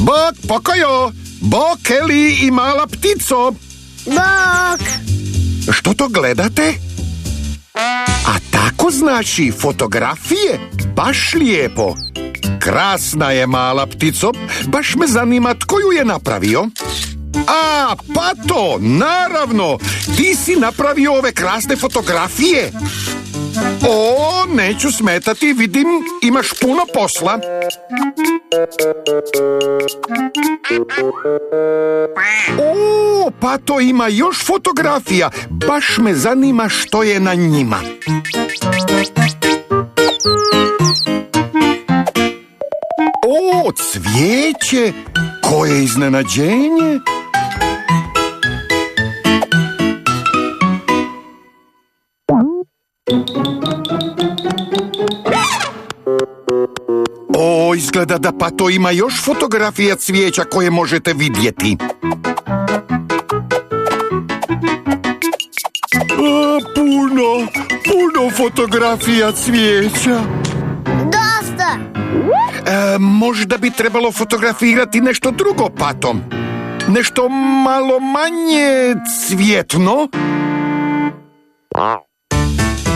Bok, pokojo! Bok, Eli i mala ptico! Bok! Što to gledate? A tako znači fotografije? Baš lijepo. Krasna je mala ptico. Baš me zanima tko ju je napravio. A, Pato, naravno! Ti si napravio ove krasne fotografije. O, neću smetati, vidim, imaš puno posla. O, Pato ima još fotografija. Baš me zanima što je na njima. O, cvijeće! Koje iznenađenje! O, izgleda da Pato ima još fotografija cvijeća koje možete vidjeti. Puno fotografija cvijeća. Dosta! Možda bi trebalo fotografirati nešto drugo, Pato. Nešto malo manje cvjetno.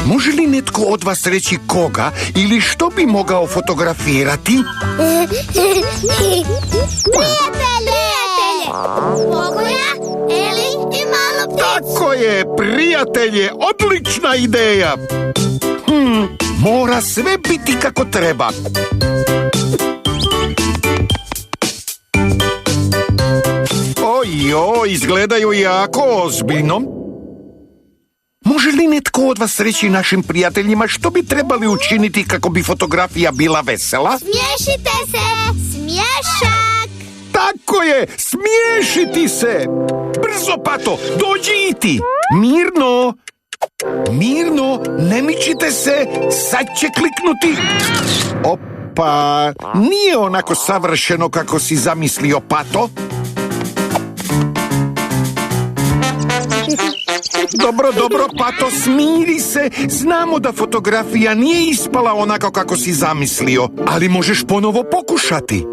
Može li netko od vas reći koga ili što bi mogao fotografirati? Prijatelje! Pokoja, Eli i malo pticu. Tako je, prijatelje, odlična ideja. Mora sve biti kako treba. Ojoj, izgledaju jako ozbiljno. Može li netko od vas reći našim prijateljima što bi trebali učiniti kako bi fotografija bila vesela? Smiješite se! Smiješak! Tako je, smiješiti se! Brzo, Pato, dođi i ti! Mirno! Mirno, ne mičite se, sad će kliknuti. Opa, nije onako savršeno kako si zamislio, Pato. Dobro, Pato, smiri se. Znamo da fotografija nije ispala onako kako si zamislio, ali možeš ponovo pokušati.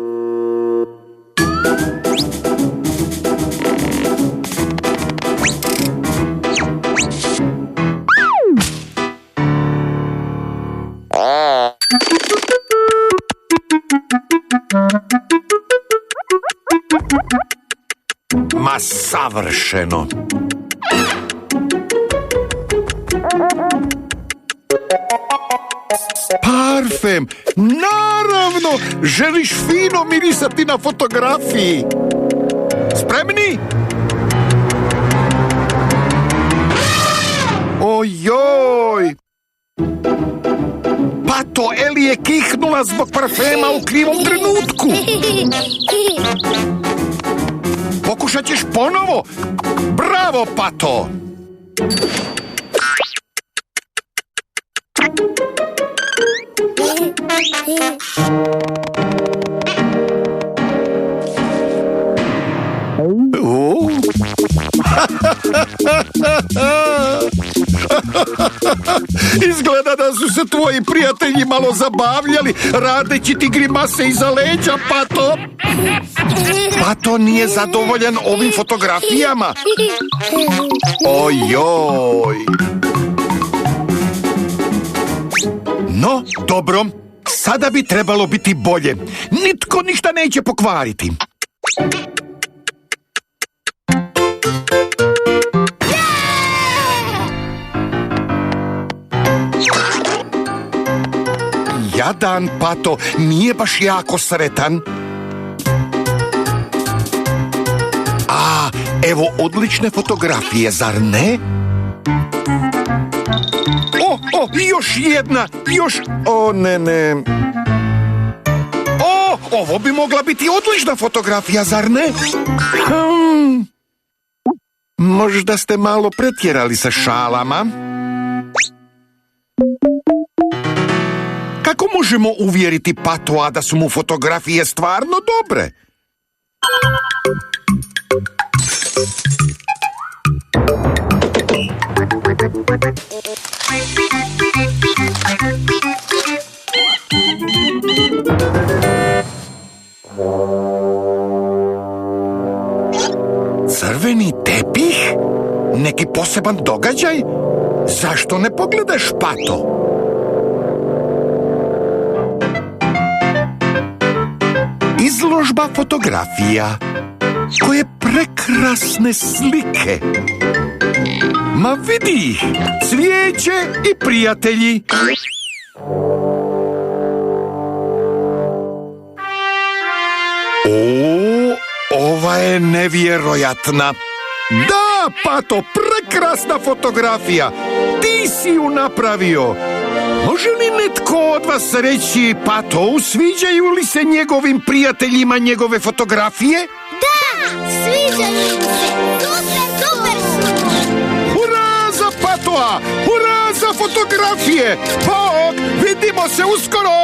Ma savršeno. Parfem, naravno, želiš fino mirisati na fotografiji. Spremni? Ojoj! Pato, Eli je kihnula zbog parfema u krivom trenutku. Pokušat ćeš ponovo? Bravo, Pato! Izgleda da su se tvoji prijatelji malo zabavljali radeći ti grimase iza leđa, Pato. Pato nije zadovoljan ovim fotografijama. Ojoj. No, dobro, sada bi trebalo biti bolje. Nitko ništa neće pokvariti. Jadan, Pato, nije baš jako sretan. Evo odlične fotografije, zar ne? Još jedna, ne. Ovo bi mogla biti odlična fotografija, zar ne? Možda ste malo pretjerali sa šalama. Kako možemo uvjeriti Patoa da su mu fotografije stvarno dobre? Crveni tepih? Neki poseban događaj? Zašto ne pogledaš, Pato? Izložba fotografija. Koje prekrasne slike. Ma vidi ih, cvijeće i prijatelji. Ova je nevjerojatna. Da, Pato, prekrasna fotografija. Ti si ju napravio. Može li netko od vas reći Patou, sviđaju li se njegovim prijateljima njegove fotografije? Da, sviđaju se. Super su. Hurra za Patoa! Hurra za fotografije! Bog, vidimo se uskoro!